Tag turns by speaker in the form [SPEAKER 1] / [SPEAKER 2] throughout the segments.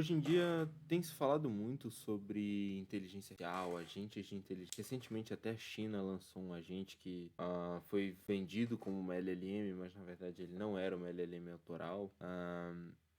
[SPEAKER 1] Hoje em dia tem se falado muito sobre inteligência artificial, agentes de inteligência. Recentemente até a China lançou um agente que foi vendido como uma LLM, mas na verdade ele não era uma LLM autoral.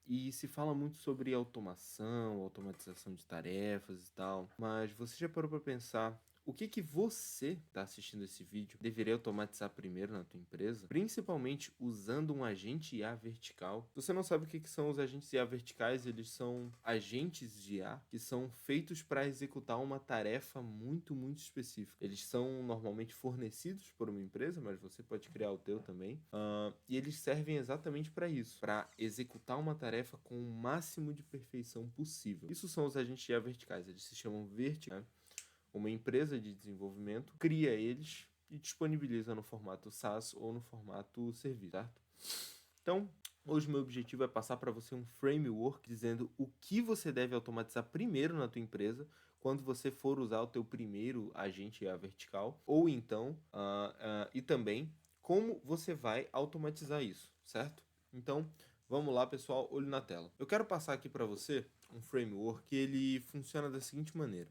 [SPEAKER 1] E se fala muito sobre automação, automatização de tarefas e tal. Mas você já parou para pensar o que você está assistindo esse vídeo deveria automatizar primeiro na tua empresa? Principalmente usando um agente IA vertical. Se você não sabe o que são os agentes IA verticais, eles são agentes de IA que são feitos para executar uma tarefa muito específica. Eles são normalmente fornecidos por uma empresa, mas você pode criar o teu também. E eles servem exatamente para isso, para executar uma tarefa com o máximo de perfeição possível. Isso são os agentes IA verticais, eles se chamam verticais. Uma empresa de desenvolvimento cria eles e disponibiliza no formato SaaS ou no formato serviço, certo? Então, hoje meu objetivo é passar para você um framework dizendo o que você deve automatizar primeiro na tua empresa quando você for usar o teu primeiro agente IA vertical, ou então, e também como você vai automatizar isso, certo? Então, vamos lá, pessoal, olho na tela. Eu quero passar aqui para você um framework que ele funciona da seguinte maneira.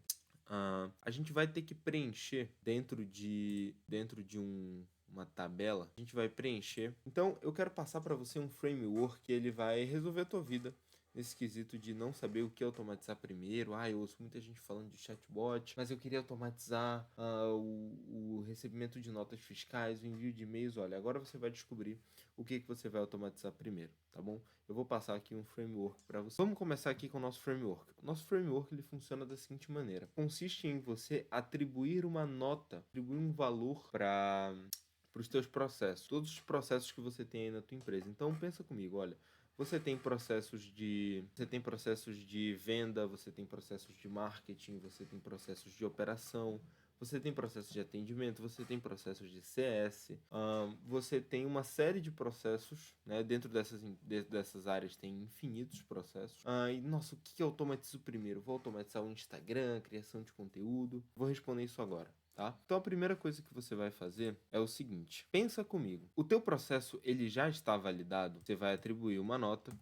[SPEAKER 1] A gente vai ter que preencher dentro de uma tabela. A gente vai preencher. Então, eu quero passar para você um framework que ele vai resolver a tua vida nesse quesito de não saber o que automatizar primeiro. Eu ouço muita gente falando de chatbot, mas eu queria automatizar o recebimento de notas fiscais, o envio de e-mails. Olha, agora você vai descobrir o que você vai automatizar primeiro, tá bom? Eu vou passar aqui um framework para você. Vamos começar aqui com o nosso framework. O nosso framework ele funciona da seguinte maneira. Consiste em você atribuir uma nota, atribuir um valor para os teus processos, todos os processos que você tem aí na tua empresa. Então pensa comigo, olha, você tem processos de venda, você tem processos de marketing, você tem processos de operação, você tem processos de atendimento, você tem processos de CS, você tem uma série de processos, né? Dentro dessas áreas tem infinitos processos. E, nossa, o que eu automatizo primeiro? Vou automatizar o Instagram, criação de conteúdo. Vou responder isso agora. Tá? Então a primeira coisa que você vai fazer é o seguinte: pensa comigo. O teu processo ele já está validado? Você vai atribuir uma nota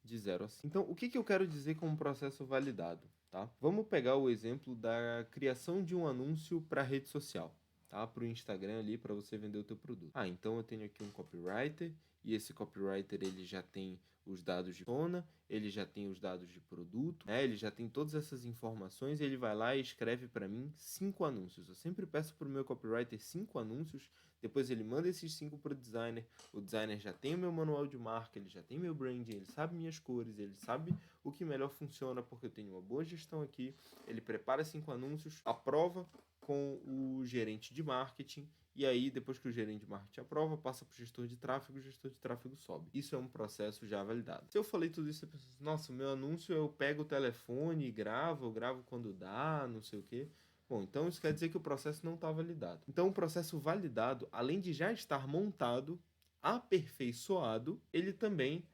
[SPEAKER 1] de 0 a 5. Então, o que eu quero dizer com um processo validado? Tá? Vamos pegar o exemplo da criação de um anúncio para rede social, tá? Para o Instagram ali, para você vender o teu produto. Então eu tenho aqui um copywriter, e esse copywriter ele já tem os dados de persona, ele já tem os dados de produto, né? Ele já tem todas essas informações e ele vai lá e escreve para mim 5 anúncios. Eu sempre peço para o meu copywriter 5 anúncios, depois ele manda esses 5 para o designer já tem o meu manual de marca, ele já tem meu branding, ele sabe minhas cores, ele sabe o que melhor funciona porque eu tenho uma boa gestão aqui, ele prepara 5 anúncios, aprova com o gerente de marketing, e aí depois que o gerente de marketing aprova, passa para o gestor de tráfego sobe. Isso é um processo já validado. Se eu falei tudo isso, você pensa, nossa, o meu anúncio eu pego o telefone e gravo, eu gravo quando dá, não sei o quê. Bom, então isso quer dizer que o processo não está validado. Então o processo validado, além de já estar montado, aperfeiçoado, ele também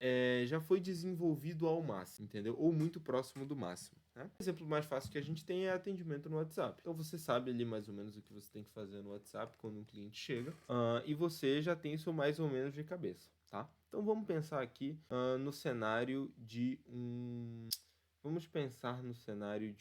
[SPEAKER 1] já foi desenvolvido ao máximo, entendeu? Ou muito próximo do máximo. Né? O exemplo mais fácil que a gente tem é atendimento no WhatsApp. Então você sabe ali mais ou menos o que você tem que fazer no WhatsApp quando um cliente chega, e você já tem isso mais ou menos de cabeça, tá? Então vamos pensar aqui no cenário de um... Vamos pensar no cenário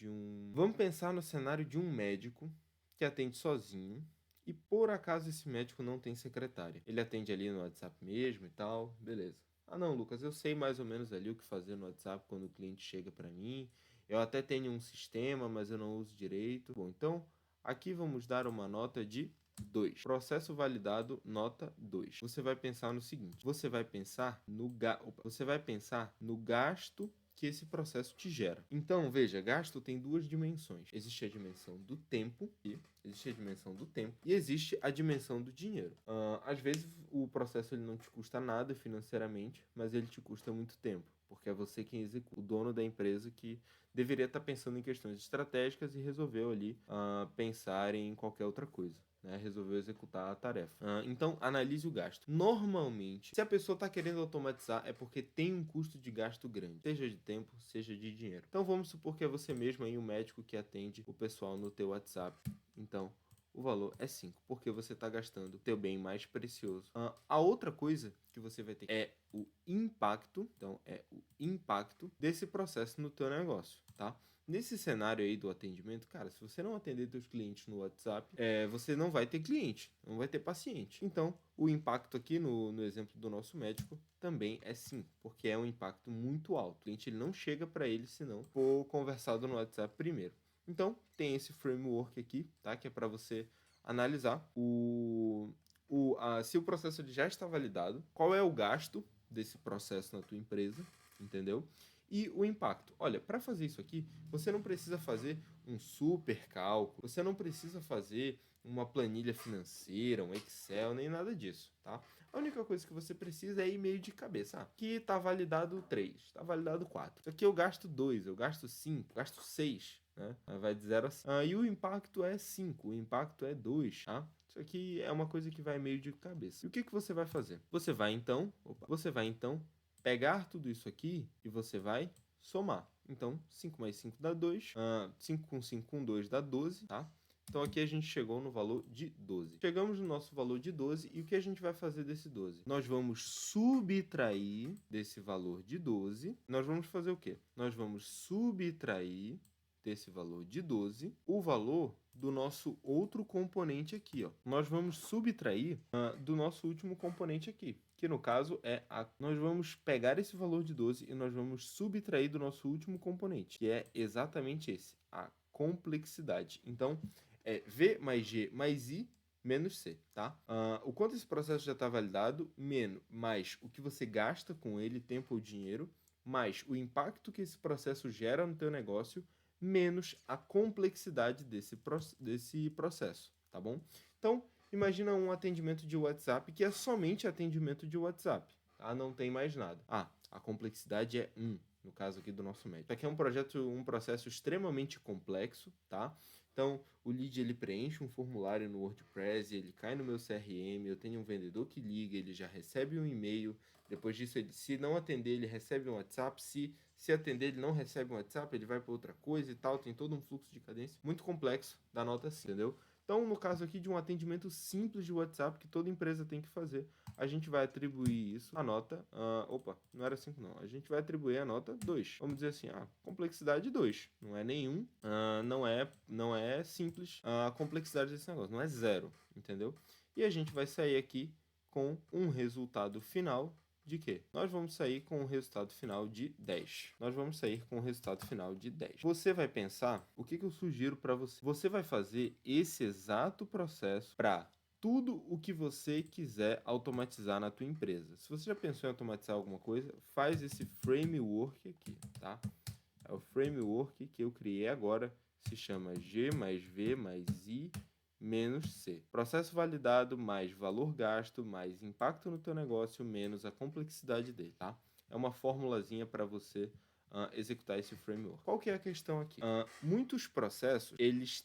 [SPEAKER 1] de um médico que atende sozinho. E por acaso esse médico não tem secretária. Ele atende ali no WhatsApp mesmo e tal, beleza. Não, Lucas, eu sei mais ou menos ali o que fazer no WhatsApp quando o cliente chega para mim. Eu até tenho um sistema, mas eu não uso direito. Bom, então aqui vamos dar uma nota de 2. Processo validado, nota 2. Você vai pensar no seguinte: você vai pensar no gasto que esse processo te gera. Então, veja, gasto tem duas dimensões. Existe a dimensão do tempo e existe a dimensão do dinheiro. Às vezes o processo ele não te custa nada financeiramente, mas ele te custa muito tempo, porque é você quem executa, o dono da empresa que deveria estar pensando em questões estratégicas e resolveu ali pensar em qualquer outra coisa. Resolveu executar a tarefa. Então, analise o gasto. Normalmente, se a pessoa está querendo automatizar, é porque tem um custo de gasto grande, seja de tempo, seja de dinheiro. Então, vamos supor que é você mesmo aí, o médico que atende o pessoal no teu WhatsApp. Então, o valor é 5, porque você está gastando teu bem mais precioso. A outra coisa que você vai ter é o impacto, então é o impacto desse processo no teu negócio, tá? Nesse cenário aí do atendimento, cara, se você não atender seus clientes no WhatsApp, você não vai ter cliente, não vai ter paciente. Então, o impacto aqui no exemplo do nosso médico também é 5, porque é um impacto muito alto. O cliente ele não chega para ele se não for conversado no WhatsApp primeiro. Então, tem esse framework aqui, tá? Que é para você analisar se o processo ele já está validado, qual é o gasto desse processo na tua empresa, entendeu? E o impacto. Olha, para fazer isso aqui, você não precisa fazer um super cálculo, você não precisa fazer uma planilha financeira, um Excel, nem nada disso, tá? A única coisa que você precisa é ir meio de cabeça. Aqui está validado 3, está validado 4. Isso aqui eu gasto 2, eu gasto 5, gasto 6, né? Vai de 0 a 5. E o impacto é 5, o impacto é 2, tá? Isso aqui é uma coisa que vai meio de cabeça. E o que você vai fazer? Você vai então pegar tudo isso aqui e você vai somar. Então, 5 mais 5 dá 2. 5 com 5 com 2 dá 12, tá? Então, aqui a gente chegou no valor de 12. Chegamos no nosso valor de 12 e o que a gente vai fazer desse 12? Nós vamos subtrair desse valor de 12. Nós vamos fazer o quê? Nós vamos subtrair desse valor de 12 o valor do nosso outro componente aqui, ó. Nós vamos subtrair do nosso último componente aqui, que no caso nós vamos pegar esse valor de 12 e nós vamos subtrair do nosso último componente, que é exatamente esse, a complexidade. Então, é V mais G mais I menos C, tá? O quanto esse processo já está validado, mais o que você gasta com ele, tempo ou dinheiro, mais o impacto que esse processo gera no teu negócio, menos a complexidade desse processo, tá bom? Então, imagina um atendimento de WhatsApp que é somente atendimento de WhatsApp, tá? Não tem mais nada. A complexidade é 1, no caso aqui do nosso médico. Isso aqui é um processo extremamente complexo, tá? Então, o lead ele preenche um formulário no WordPress, ele cai no meu CRM, eu tenho um vendedor que liga, ele já recebe um e-mail, depois disso, se não atender, ele recebe um WhatsApp, se atender, ele não recebe um WhatsApp, ele vai para outra coisa e tal, tem todo um fluxo de cadência muito complexo da nota 5, entendeu? Então, no caso aqui de um atendimento simples de WhatsApp que toda empresa tem que fazer, a gente vai atribuir isso a nota... não era 5 não. A gente vai atribuir a nota 2. Vamos dizer assim, complexidade 2. Não é nenhum, não é simples a complexidade desse negócio. Não é 0, entendeu? E a gente vai sair aqui com um resultado final de quê? Nós vamos sair com o resultado final de 10. Nós vamos sair com o resultado final de 10. Você vai pensar, o que eu sugiro para você? Você vai fazer esse exato processo para tudo o que você quiser automatizar na tua empresa. Se você já pensou em automatizar alguma coisa, faz esse framework aqui, tá? É o framework que eu criei agora, se chama G mais V mais I menos C. Processo validado mais valor gasto mais impacto no teu negócio menos a complexidade dele, tá? É uma formulazinha para você executar esse framework. Qual que é a questão aqui? Muitos processos, eles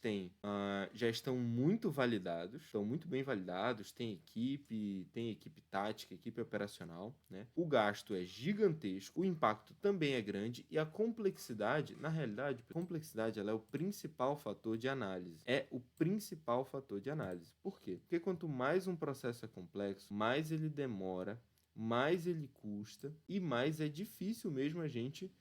[SPEAKER 1] já estão muito validados, estão muito bem validados, tem equipe tática, equipe operacional, né? O gasto é gigantesco, o impacto também é grande e a complexidade, na realidade, a complexidade ela é o principal fator de análise. É o principal fator de análise. Por quê? Porque quanto mais um processo é complexo, mais ele demora, mais ele custa e mais é difícil mesmo a gente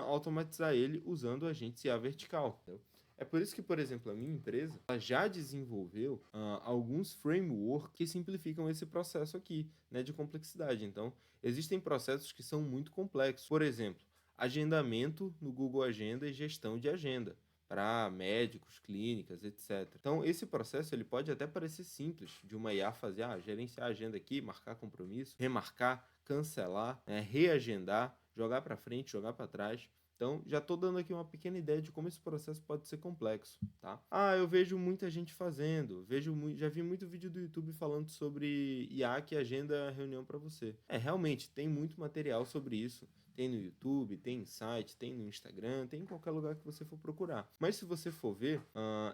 [SPEAKER 1] automatizar ele usando o agente CA vertical. Entendeu? É por isso que, por exemplo, a minha empresa ela já desenvolveu alguns frameworks que simplificam esse processo aqui, né, de complexidade. Então, existem processos que são muito complexos. Por exemplo, agendamento no Google Agenda e gestão de agenda para médicos, clínicas, etc. Então, esse processo ele pode até parecer simples de uma IA fazer, gerenciar a agenda aqui, marcar compromisso, remarcar, cancelar, reagendar, jogar para frente, jogar para trás. Então, já estou dando aqui uma pequena ideia de como esse processo pode ser complexo, tá? Eu vejo muita gente fazendo, já vi muito vídeo do YouTube falando sobre IA que agenda reunião para você. Realmente, tem muito material sobre isso. Tem no YouTube, tem em site, tem no Instagram, tem em qualquer lugar que você for procurar. Mas se você for ver,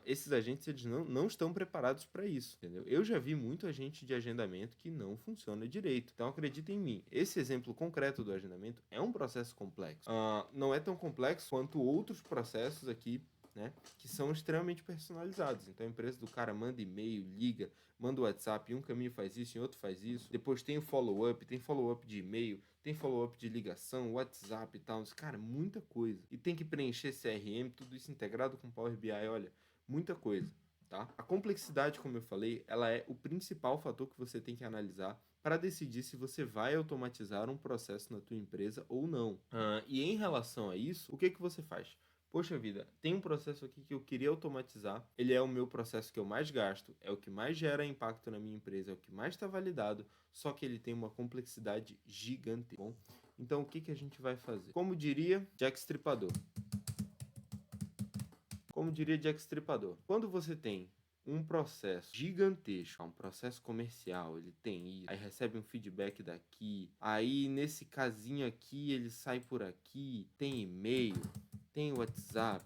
[SPEAKER 1] esses agentes eles não estão preparados para isso, entendeu? Eu já vi muito agente de agendamento que não funciona direito. Então acredita em mim, esse exemplo concreto do agendamento é um processo complexo. Não é tão complexo quanto outros processos aqui né? Que são extremamente personalizados. Então a empresa do cara manda e-mail, liga, manda o WhatsApp, em um caminho faz isso, em outro faz isso. Depois tem o follow-up, tem follow-up de e-mail, tem follow-up de ligação, WhatsApp e tal. Cara, muita coisa. E tem que preencher CRM, tudo isso integrado com Power BI, olha, muita coisa. Tá? A complexidade, como eu falei, ela é o principal fator que você tem que analisar para decidir se você vai automatizar um processo na tua empresa ou não. E em relação a isso, o que você faz? Poxa vida, tem um processo aqui que eu queria automatizar, ele é o meu processo que eu mais gasto, é o que mais gera impacto na minha empresa, é o que mais está validado, só que ele tem uma complexidade gigante. Bom, então o que a gente vai fazer? Como diria Jack Stripador, quando você tem um processo gigantesco, um processo comercial, ele tem isso, aí recebe um feedback daqui, aí nesse casinho aqui ele sai por aqui, tem e-mail, tem WhatsApp,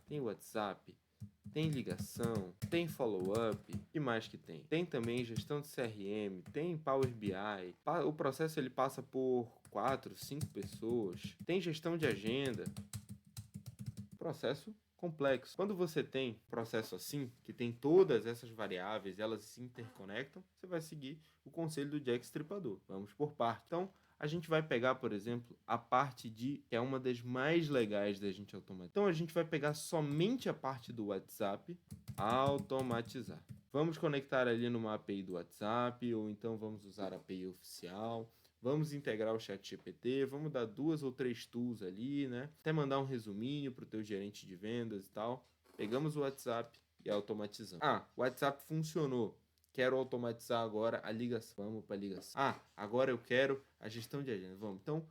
[SPEAKER 1] tem ligação, tem follow-up, o que mais que tem? Tem também gestão de CRM, tem Power BI, o processo ele passa por 4, 5 pessoas, tem gestão de agenda, processo complexo. Quando você tem processo assim, que tem todas essas variáveis, elas se interconectam, você vai seguir o conselho do Jack Stripador. Vamos por parte. Então, a gente vai pegar, por exemplo, a parte que é uma das mais legais da gente automatizar. Então, a gente vai pegar somente a parte do WhatsApp, automatizar. Vamos conectar ali numa API do WhatsApp, ou então vamos usar a API oficial. Vamos integrar o ChatGPT, vamos dar 2 ou 3 tools ali, né? Até mandar um resuminho para o teu gerente de vendas e tal. Pegamos o WhatsApp e automatizamos. O WhatsApp funcionou. Quero automatizar agora a ligação. Vamos para a ligação. Agora eu quero a gestão de agenda. Vamos. Então,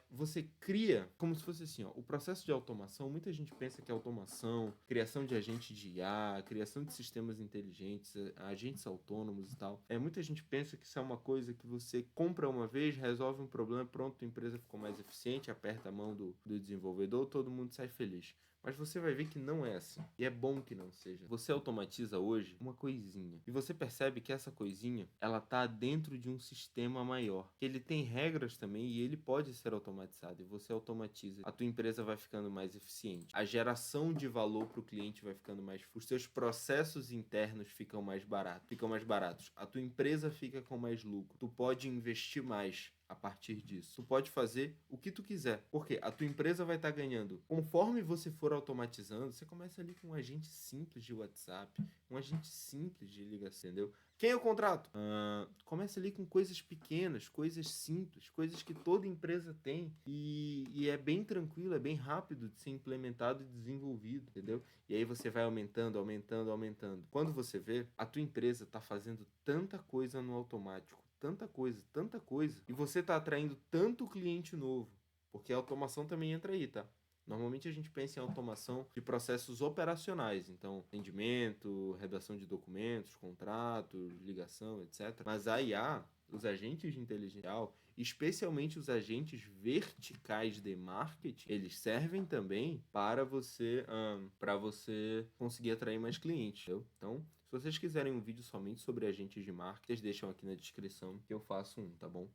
[SPEAKER 1] você cria como se fosse assim, ó, o processo de automação. Muita gente pensa que automação, criação de agente de IA, criação de sistemas inteligentes, agentes autônomos e tal. Muita gente pensa que isso é uma coisa que você compra uma vez, resolve um problema, pronto, a empresa ficou mais eficiente, aperta a mão do desenvolvedor, todo mundo sai feliz. Mas você vai ver que não é assim. E é bom que não seja. Você automatiza hoje uma coisinha. E você percebe que essa coisinha, ela tá dentro de um sistema maior. Que ele tem regras também e ele pode ser automatizado. E você automatiza. A tua empresa vai ficando mais eficiente. A geração de valor para o cliente vai ficando mais... Os seus processos internos ficam mais baratos. A tua empresa fica com mais lucro. Tu pode investir mais a partir disso. Tu pode fazer o que tu quiser, porque a tua empresa vai estar ganhando. Conforme você for automatizando, você começa ali com um agente simples de WhatsApp, um agente simples de ligação, entendeu? Quem eu contrato? Começa ali com coisas pequenas, coisas simples, coisas que toda empresa tem e é bem tranquilo, é bem rápido de ser implementado e desenvolvido, entendeu? E aí você vai aumentando. Quando você vê, a tua empresa está fazendo tanta coisa no automático, tanta coisa, e você está atraindo tanto cliente novo, porque a automação também entra aí, tá? Normalmente a gente pensa em automação de processos operacionais, então atendimento, redação de documentos, contratos, ligação, etc. Mas a IA, os agentes de inteligência artificial, especialmente os agentes verticais de marketing, eles servem também para você conseguir atrair mais clientes, entendeu? Então, se vocês quiserem um vídeo somente sobre agentes de marketing, vocês deixam aqui na descrição que eu faço um, tá bom?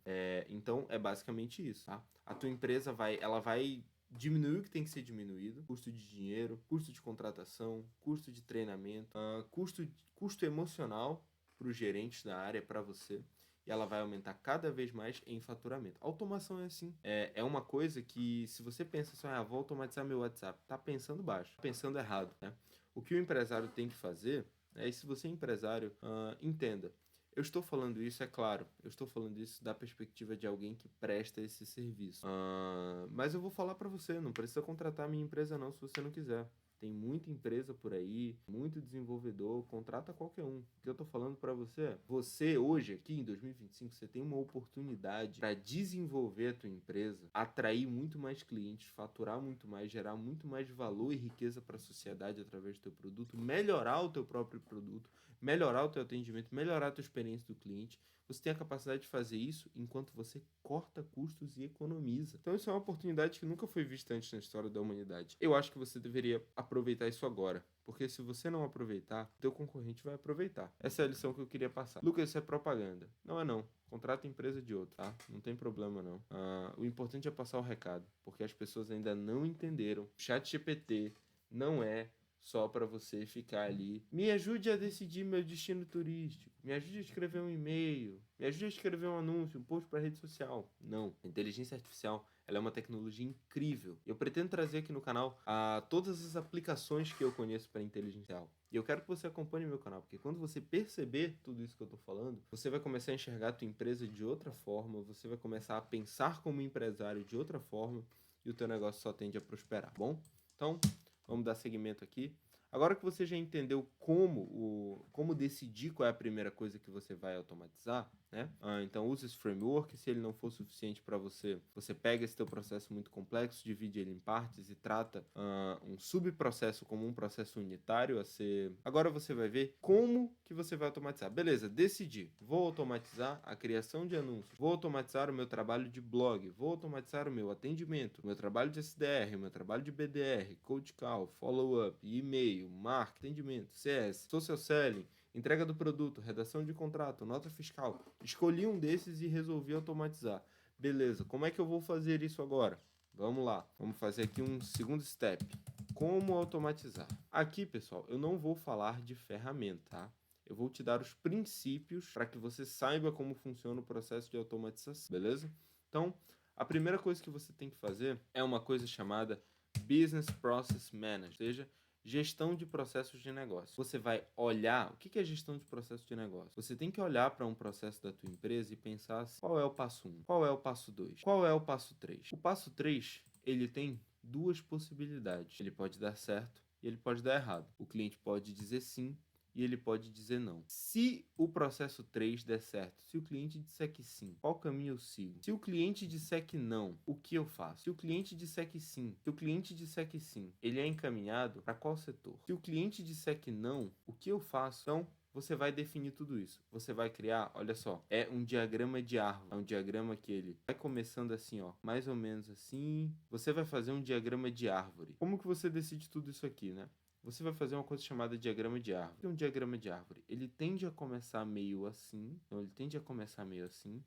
[SPEAKER 1] Então, é basicamente isso, tá? A tua empresa vai diminuir o que tem que ser diminuído, custo de dinheiro, custo de contratação, custo de treinamento, custo emocional para os gerentes da área, para você, e ela vai aumentar cada vez mais em faturamento. Automação é assim, é uma coisa que se você pensa assim, vou automatizar meu WhatsApp, tá pensando baixo, tá pensando errado, né? O que o empresário tem que fazer, e se você é empresário, entenda, eu estou falando isso, é claro, eu estou falando isso da perspectiva de alguém que presta esse serviço. Mas eu vou falar para você, não precisa contratar a minha empresa não, se você não quiser. Tem muita empresa por aí, muito desenvolvedor, contrata qualquer um. O que eu tô falando para você hoje aqui em 2025, você tem uma oportunidade para desenvolver a tua empresa, atrair muito mais clientes, faturar muito mais, gerar muito mais valor e riqueza para a sociedade através do teu produto, melhorar o teu próprio produto, melhorar o teu atendimento, melhorar a tua experiência do cliente. Você tem a capacidade de fazer isso enquanto você corta custos e economiza. Então isso é uma oportunidade que nunca foi vista antes na história da humanidade. Eu acho que você deveria aproveitar isso agora. Porque se você não aproveitar, teu concorrente vai aproveitar. Essa é a lição que eu queria passar. Lucas, isso é propaganda. Não é não. Contrata a empresa de outro, tá? Não tem problema não. O importante é passar o recado. Porque as pessoas ainda não entenderam. O ChatGPT não é só para você ficar ali. Me ajude a decidir meu destino turístico. Me ajude a escrever um e-mail. Me ajude a escrever um anúncio, um post para rede social. Não. A inteligência artificial, ela é uma tecnologia incrível. Eu pretendo trazer aqui no canal todas as aplicações que eu conheço para inteligência artificial. E eu quero que você acompanhe meu canal, porque quando você perceber tudo isso que eu estou falando, você vai começar a enxergar a tua empresa de outra forma, você vai começar a pensar como empresário de outra forma e o teu negócio só tende a prosperar, bom? Então, vamos dar seguimento aqui. Agora que você já entendeu como decidir qual é a primeira coisa que você vai automatizar, né? Então use esse framework. Se ele não for suficiente para você, você pega esse teu processo muito complexo, divide ele em partes e trata um subprocesso como um processo unitário a ser. Agora você vai ver como que você vai automatizar. Beleza, decidi. Vou automatizar a criação de anúncios. Vou automatizar o meu trabalho de blog. Vou automatizar o meu atendimento, o meu trabalho de SDR, o meu trabalho de BDR, cold call, follow-up, e-mail, marketing, atendimento, CS, social selling, entrega do produto, redação de contrato, nota fiscal. Escolhi um desses e resolvi automatizar. Beleza, como é que eu vou fazer isso agora? Vamos lá, vamos fazer aqui um segundo step. Como automatizar? Aqui, pessoal, eu não vou falar de ferramenta, tá? Eu vou te dar os princípios para que você saiba como funciona o processo de automatização, beleza? Então, a primeira coisa que você tem que fazer é uma coisa chamada Business Process Manager, ou seja, gestão de processos de negócio. Você vai olhar, o que é gestão de processo de negócio? Você tem que olhar para um processo da tua empresa e pensar assim, qual é o passo 1? Qual é o passo 2? Qual é o passo 3? O passo 3, ele tem duas possibilidades. Ele pode dar certo e ele pode dar errado. O cliente pode dizer sim e ele pode dizer não. Se o processo 3 der certo, se o cliente disser que sim, qual caminho eu sigo? Se o cliente disser que não, o que eu faço? Se o cliente disser que sim, se o cliente disser que sim, ele é encaminhado para qual setor? Se o cliente disser que não, o que eu faço? Então, você vai definir tudo isso. Você vai criar, olha só, é um diagrama de árvore. É um diagrama que ele vai começando assim, ó, mais ou menos assim. Você vai fazer um diagrama de árvore. Como que você decide tudo isso aqui, né? Você vai fazer uma coisa chamada diagrama de árvore. O que é um diagrama de árvore? Ele tende a começar meio assim. Então, ele tende a começar meio assim.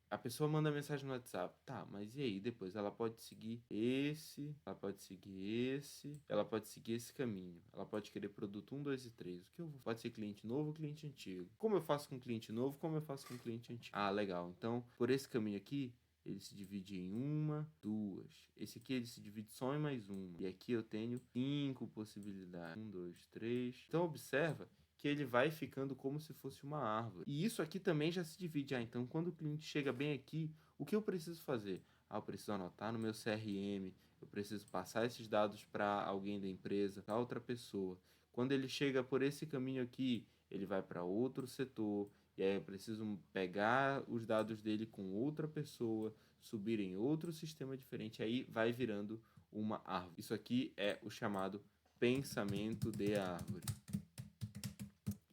[SPEAKER 1] A pessoa manda mensagem no WhatsApp. Tá, mas e aí? Depois ela pode seguir esse, ela pode seguir esse, ela pode seguir esse caminho. Ela pode querer produto 1, 2 e 3. O que eu vou? Pode ser cliente novo ou cliente antigo. Como eu faço com cliente novo? Como eu faço com cliente antigo? Ah, legal. Então, por esse caminho aqui, ele se divide em uma, duas. Esse aqui ele se divide só em mais uma. E aqui eu tenho 5 possibilidades. 1, 2, 3. Então observa que ele vai ficando como se fosse uma árvore. E isso aqui também já se divide. Então quando o cliente chega bem aqui, o que eu preciso fazer? Eu preciso anotar no meu CRM, eu preciso passar esses dados para alguém da empresa, para outra pessoa. Quando ele chega por esse caminho aqui, ele vai para outro setor, e aí eu preciso pegar os dados dele com outra pessoa, subir em outro sistema diferente, aí vai virando uma árvore. Isso aqui é o chamado pensamento de árvore.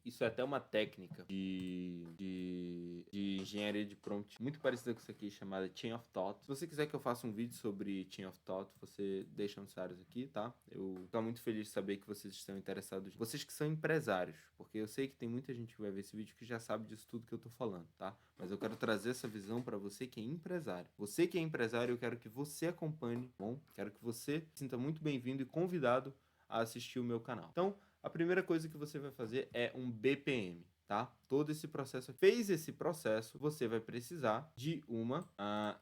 [SPEAKER 1] Isso é até uma técnica de engenharia de prompt muito parecida com isso aqui, chamada Chain of Thought. Se você quiser que eu faça um vídeo sobre Chain of Thought, você deixa nos comentários aqui, tá? Eu tô muito feliz de saber que vocês estão interessados. Vocês que são empresários, porque eu sei que tem muita gente que vai ver esse vídeo que já sabe disso tudo que eu tô falando, tá? Mas eu quero trazer essa visão para você que é empresário. Você que é empresário, eu quero que você acompanhe, bom? Quero que você se sinta muito bem-vindo e convidado a assistir o meu canal. Então, a primeira coisa que você vai fazer é um BPM, tá? Todo esse processo. Fez esse processo, você vai precisar de uma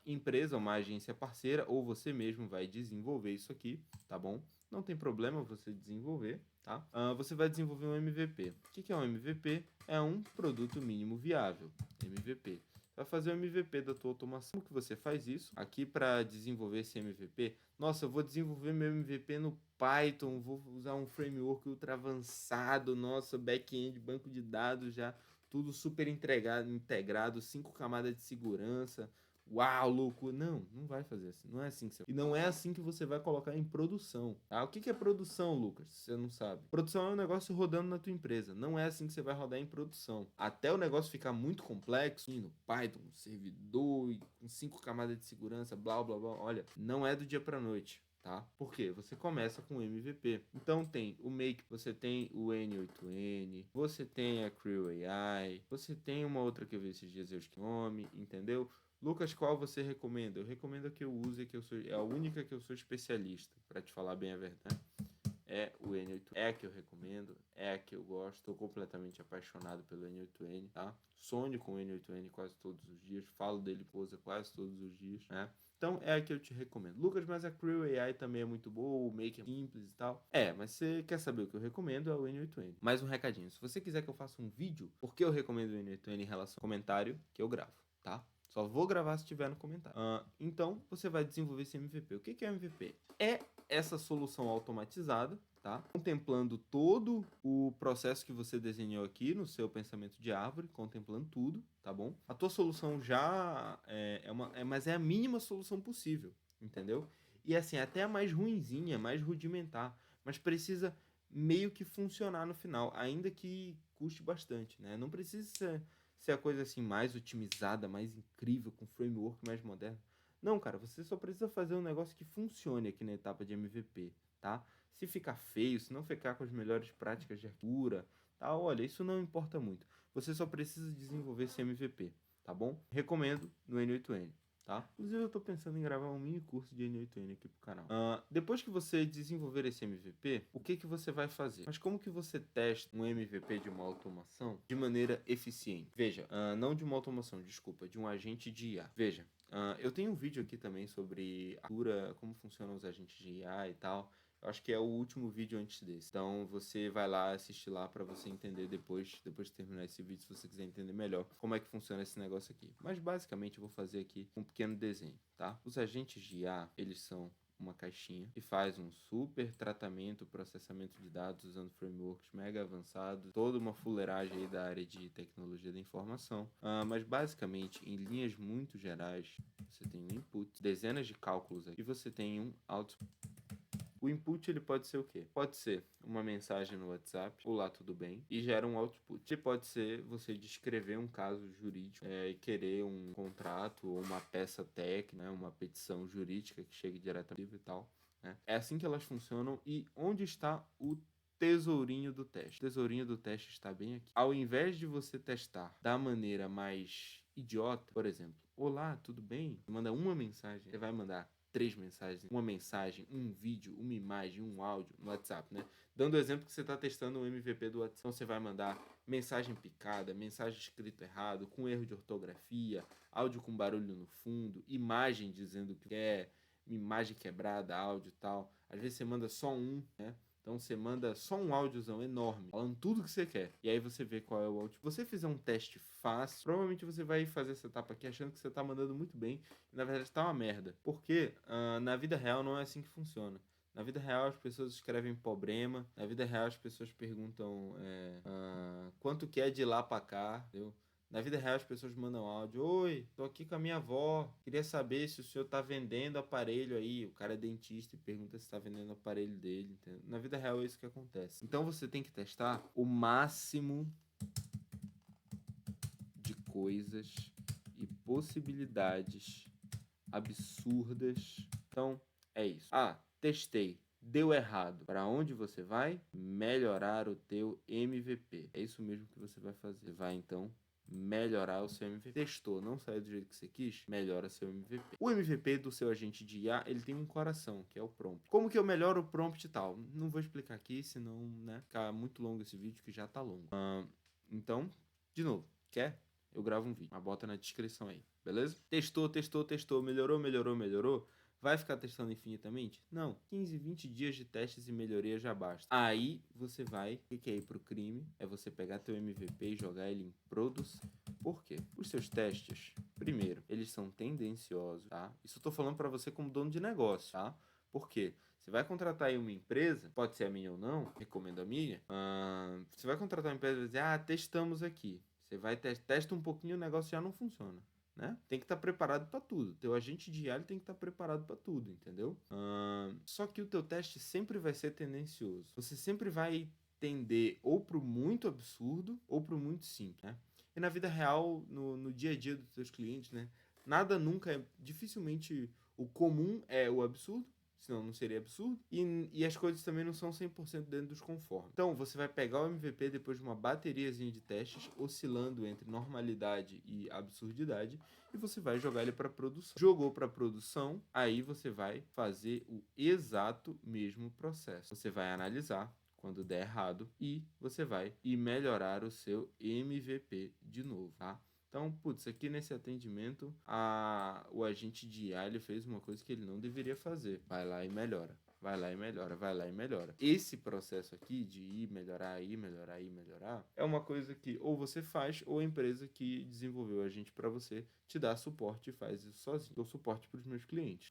[SPEAKER 1] empresa, uma agência parceira, ou você mesmo vai desenvolver isso aqui, tá bom? Não tem problema você desenvolver, tá? Você vai desenvolver um MVP. O que é um MVP? É um produto mínimo viável, MVP. Vai fazer o MVP da tua automação. Como que você faz isso? Aqui para desenvolver esse MVP, nossa, eu vou desenvolver meu MVP no Python, vou usar um framework ultra avançado, nossa, back-end, banco de dados já, tudo super integrado, 5 camadas de segurança. Uau, louco! Não, não vai fazer assim. Não é assim que você... E não é assim que você vai colocar em produção. Tá? O que é produção, Lucas? Você não sabe. Produção é um negócio rodando na tua empresa. Não é assim que você vai rodar em produção. Até o negócio ficar muito complexo, no Python, um servidor, e com 5 camadas de segurança, blá, blá, blá. Olha, não é do dia pra noite. Tá? Por quê? Você começa com o MVP. Então tem o Make, você tem o N8N, você tem a Creo AI, você tem uma outra que eu vi esses dias, eu esqueci o nome, entendeu? Lucas, qual você recomenda? Eu recomendo a que eu use, é a única que eu sou especialista, para te falar bem a verdade. é o N8N. É a que eu recomendo, é a que eu gosto, estou completamente apaixonado pelo N8N, tá? Sonho com o N8N quase todos os dias, falo dele coisa quase todos os dias, né? Então é a que eu te recomendo. Lucas, mas a Creo AI também é muito boa, o Make é simples e tal. Mas você quer saber o que eu recomendo, é o N8N. Mais um recadinho, se você quiser que eu faça um vídeo, por que eu recomendo o N8N em relação ao comentário, que eu gravo, tá? Só vou gravar se tiver no comentário. Então, você vai desenvolver esse MVP. O que é MVP? É essa solução automatizada, tá? Contemplando todo o processo que você desenhou aqui no seu pensamento de árvore, contemplando tudo, tá bom? A tua solução já mas é a mínima solução possível, entendeu? E assim, até a mais ruinzinha, mais rudimentar, mas precisa meio que funcionar no final, ainda que custe bastante, né? Não precisa ser a coisa assim mais otimizada, mais incrível, com framework mais moderno. Não, cara, você só precisa fazer um negócio que funcione aqui na etapa de MVP, tá? Se ficar feio, se não ficar com as melhores práticas de arquitetura, tá? Olha, isso não importa muito. Você só precisa desenvolver esse MVP, tá bom? Recomendo no N8N. Tá? Inclusive eu tô pensando em gravar um mini curso de N8N aqui pro canal. Depois que você desenvolver esse MVP, o que você vai fazer? Mas como que você testa um MVP de uma automação de maneira eficiente? Veja, não de uma automação, desculpa, de um agente de IA. Veja, eu tenho um vídeo aqui também sobre como funcionam os agentes de IA e tal. Eu acho que é o último vídeo antes desse. Então você vai lá assistir lá para você entender depois de terminar esse vídeo, se você quiser entender melhor como é que funciona esse negócio aqui. Mas basicamente eu vou fazer aqui um pequeno desenho, tá? Os agentes de IA, eles são uma caixinha que faz um super tratamento, processamento de dados usando frameworks mega avançados, toda uma fuleiragem aí da área de tecnologia da informação. Mas basicamente, em linhas muito gerais, você tem um input, dezenas de cálculos aqui, e você tem um output. O input ele pode ser o quê? Pode ser uma mensagem no WhatsApp, olá, tudo bem, e gera um output. E pode ser você descrever um caso jurídico e querer um contrato ou uma peça técnica, né, uma petição jurídica que chegue diretamente e tal. Né? É assim que elas funcionam. E onde está o tesourinho do teste? O tesourinho do teste está bem aqui. Ao invés de você testar da maneira mais idiota, por exemplo, olá, tudo bem? Você manda uma mensagem, você vai mandar 3 mensagens, uma mensagem, um vídeo, uma imagem, um áudio no WhatsApp, né? Dando o exemplo que você está testando o MVP do WhatsApp, então você vai mandar mensagem picada, mensagem escrito errado, com erro de ortografia, áudio com barulho no fundo, imagem dizendo que é, imagem quebrada, áudio e tal. Às vezes você manda só um, né? Então você manda só um áudiozão enorme, falando tudo que você quer. E aí você vê qual é o áudio. Se você fizer um teste fácil, provavelmente você vai fazer essa etapa aqui achando que você tá mandando muito bem. E na verdade tá uma merda. Porque na vida real não é assim que funciona. Na vida real as pessoas escrevem problema. Na vida real as pessoas perguntam quanto que é de lá pra cá, entendeu? Na vida real as pessoas mandam áudio: oi, tô aqui com a minha avó, queria saber se o senhor tá vendendo aparelho aí. O cara é dentista e pergunta se tá vendendo o aparelho dele, entendeu? Na vida real é isso que acontece. Então você tem que testar o máximo de coisas e possibilidades absurdas. Então é isso. Testei. Deu errado. Para onde você vai? Melhorar o teu MVP. É isso mesmo que você vai fazer. Vai então melhorar o seu MVP. Testou, não saiu do jeito que você quis? Melhora seu MVP. O MVP do seu agente de IA, ele tem um coração, que é o prompt. Como que eu melhoro o prompt e tal? Não vou explicar aqui, senão, né, ficar muito longo esse vídeo, que já tá longo. Então, de novo, quer? Eu gravo um vídeo. Mas bota na descrição aí, beleza? Testou, melhorou. Vai ficar testando infinitamente? Não. 15, 20 dias de testes e melhoria já basta. Aí você vai, o que é ir pro crime? É você pegar teu MVP e jogar ele em produção. Por quê? Os seus testes, primeiro, eles são tendenciosos, tá? Isso eu tô falando para você como dono de negócio, tá? Por quê? Você vai contratar aí uma empresa, pode ser a minha ou não, recomendo a minha. Você vai contratar uma empresa e dizer, testamos aqui. Você vai testa um pouquinho, o negócio já não funciona. Né? Tem que estar preparado para tudo. Teu agente de IA tem que estar preparado para tudo, entendeu? Só que o teu teste sempre vai ser tendencioso. Você sempre vai tender ou para o muito absurdo ou para o muito simples, né? E na vida real, no dia a dia dos teus clientes, né? Nada nunca dificilmente o comum é o absurdo, senão não seria absurdo. E as coisas também não são 100% dentro dos conformes. Então, você vai pegar o MVP depois de uma bateriazinha de testes, oscilando entre normalidade e absurdidade, e você vai jogar ele para produção. Jogou para produção, aí você vai fazer o exato mesmo processo. Você vai analisar quando der errado e você vai melhorar o seu MVP de novo, tá? Então, putz, aqui nesse atendimento, o agente de IA ele fez uma coisa que ele não deveria fazer. Vai lá e melhora. Vai lá e melhora, vai lá e melhora. Esse processo aqui de ir melhorar, ir melhorar, ir melhorar, é uma coisa que ou você faz ou a empresa que desenvolveu a gente para você te dá suporte e faz isso sozinho. Dou suporte para os meus clientes.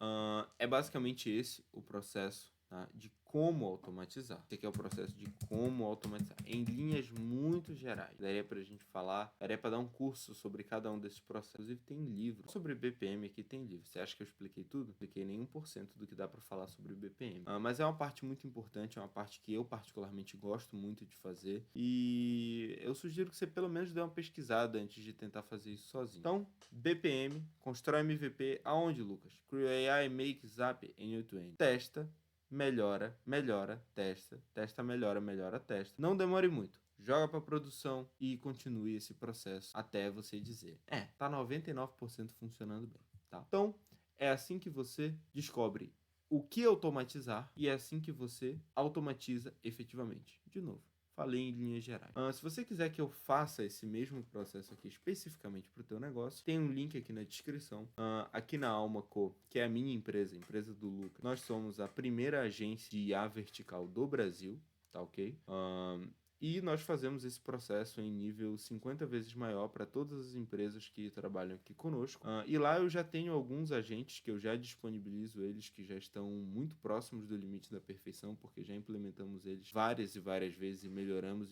[SPEAKER 1] É basicamente esse o processo, tá, de como automatizar. Esse aqui é o processo de como automatizar. Em linhas muito gerais. Daria pra gente falar, daria pra dar um curso sobre cada um desses processos. Inclusive tem livro. Sobre BPM aqui tem livro. Você acha que eu expliquei tudo? Expliquei nem 1% do que dá pra falar sobre BPM. Mas é uma parte muito importante, é uma parte que eu particularmente gosto muito de fazer. E eu sugiro que você pelo menos dê uma pesquisada antes de tentar fazer isso sozinho. Então, BPM, constrói MVP aonde, Lucas? Create AI, Make, Zap, end-to-end. Testa, melhora, melhora, testa, testa, melhora, melhora, testa. Não demore muito. Joga para produção e continue esse processo até você dizer: tá 99% funcionando bem, tá? Então, é assim que você descobre o que automatizar e é assim que você automatiza efetivamente. De novo, falei em linhas gerais. Se você quiser que eu faça esse mesmo processo aqui especificamente para o teu negócio, tem um link aqui na descrição. Aqui na Almaco, que é a minha empresa, empresa do Lucas, nós somos a primeira agência de IA vertical do Brasil, tá ok? E nós fazemos esse processo em nível 50 vezes maior para todas as empresas que trabalham aqui conosco. E lá eu já tenho alguns agentes que eu já disponibilizo eles, que já estão muito próximos do limite da perfeição, porque já implementamos eles várias e várias vezes e melhoramos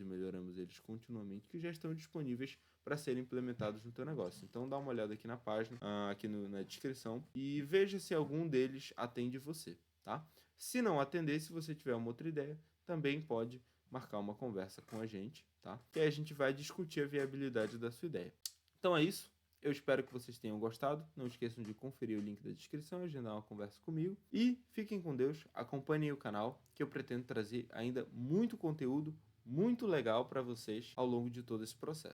[SPEAKER 1] eles continuamente, que já estão disponíveis para serem implementados no teu negócio. Então dá uma olhada aqui na página, aqui na descrição, e veja se algum deles atende você, tá? Se não atender, se você tiver uma outra ideia, também pode marcar uma conversa com a gente, tá? E aí a gente vai discutir a viabilidade da sua ideia. Então é isso. Eu espero que vocês tenham gostado. Não esqueçam de conferir o link da descrição e agendar uma conversa comigo. E fiquem com Deus. Acompanhem o canal, que eu pretendo trazer ainda muito conteúdo muito legal para vocês ao longo de todo esse processo.